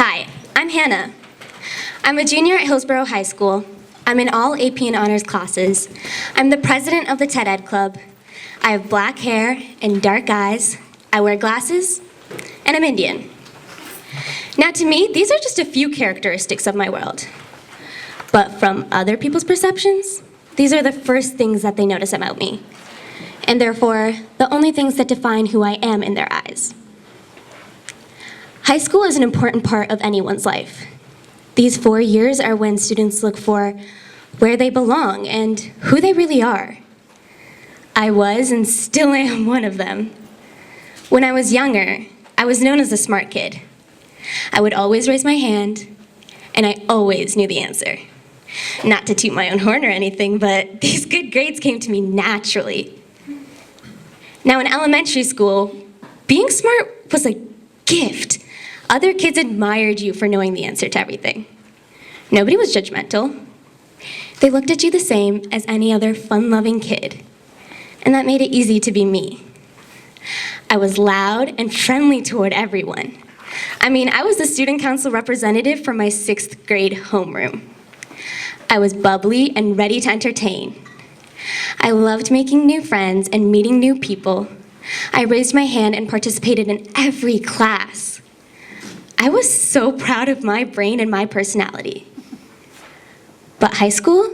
Hi, I'm Hannah. I'm a junior at Hillsborough High School. I'm in all AP and honors classes. I'm the president of the TED Ed Club. I have black hair and dark eyes. I wear glasses, and I'm Indian. Now to me, these are just a few characteristics of my world. But from other people's perceptions, these are the first things that they notice about me, and therefore, the only things that define who I am in their eyes. High school is an important part of anyone's life. These 4 years are when students look for where they belong and who they really are. I was and still am one of them. When I was younger, I was known as the smart kid. I would always raise my hand, and I always knew the answer. Not to toot my own horn or anything, but these good grades came to me naturally. Now in elementary school, being smart was a gift. Other kids admired you for knowing the answer to everything. Nobody was judgmental. They looked at you the same as any other fun-loving kid, and that made it easy to be me. I was loud and friendly toward everyone. I was the student council representative for my 6th grade homeroom. I was bubbly and ready to entertain. I loved making new friends and meeting new people. I raised my hand and participated in every class. I was so proud of my brain and my personality. But high school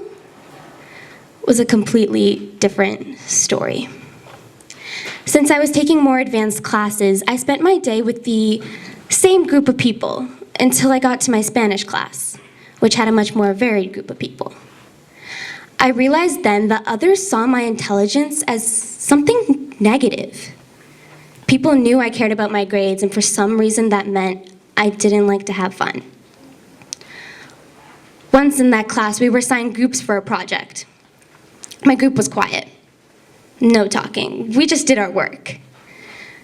was a completely different story. Since I was taking more advanced classes, I spent my day with the same group of people until I got to my Spanish class, which had a much more varied group of people. I realized then that others saw my intelligence as something negative. People knew I cared about my grades, and for some reason that meant I didn't like to have fun. Once in that class, we were assigned groups for a project. My group was quiet. No talking. We just did our work.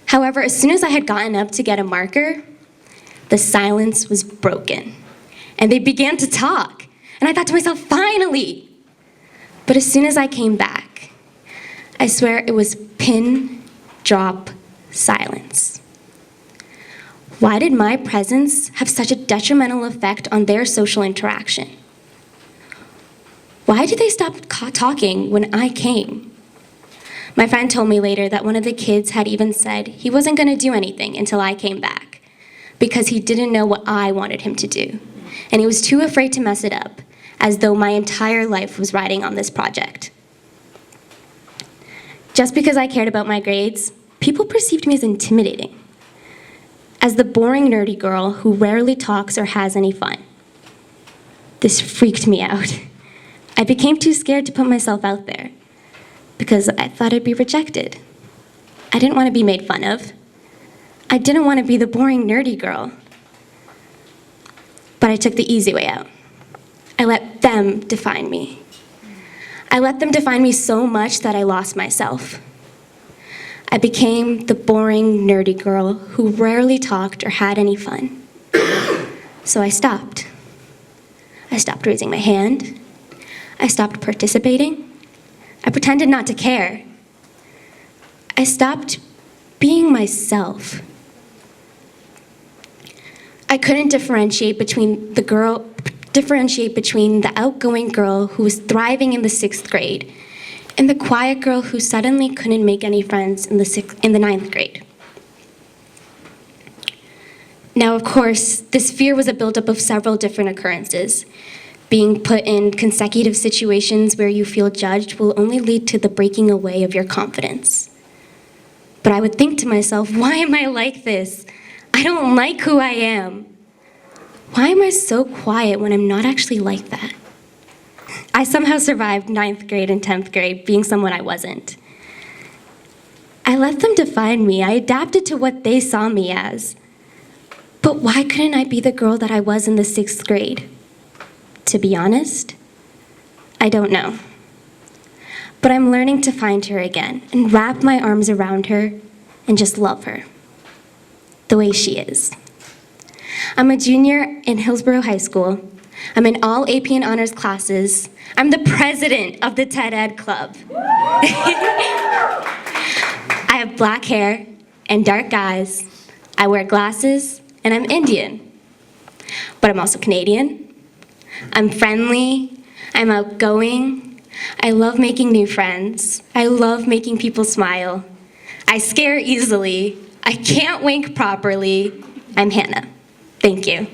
However, as soon as I had gotten up to get a marker, the silence was broken, and they began to talk. And I thought to myself, finally! But as soon as I came back, I swear it was pin drop silence. Why did my presence have such a detrimental effect on their social interaction? Why did they stop talking when I came? My friend told me later that one of the kids had even said he wasn't going to do anything until I came back because he didn't know what I wanted him to do, and he was too afraid to mess it up, as though my entire life was riding on this project. Just because I cared about my grades, people perceived me as intimidating, as the boring, nerdy girl who rarely talks or has any fun. This freaked me out. I became too scared to put myself out there because I thought I'd be rejected. I didn't want to be made fun of. I didn't want to be the boring, nerdy girl. But I took the easy way out. I let them define me. I let them define me so much that I lost myself. I became the boring, nerdy girl who rarely talked or had any fun. So I stopped. I stopped raising my hand. I stopped participating. I pretended not to care. I stopped being myself. I couldn't differentiate between the outgoing girl who was thriving in the 6th grade and the quiet girl who suddenly couldn't make any friends in the 9th grade. Now, of course, this fear was a buildup of several different occurrences. Being put in consecutive situations where you feel judged will only lead to the breaking away of your confidence. But I would think to myself, why am I like this? I don't like who I am. Why am I so quiet when I'm not actually like that? I somehow survived 9th grade and 10th grade being someone I wasn't. I let them define me. I adapted to what they saw me as. But why couldn't I be the girl that I was in the 6th grade? To be honest, I don't know. But I'm learning to find her again and wrap my arms around her and just love her the way she is. I'm a junior in Hillsborough High School. I'm in all AP and honors classes. I'm the president of the TED Ed Club. I have black hair and dark eyes. I wear glasses, and I'm Indian. but I'm also Canadian. I'm friendly. I'm outgoing. I love making new friends. I love making people smile. I scare easily. I can't wink properly. I'm Hannah. Thank you.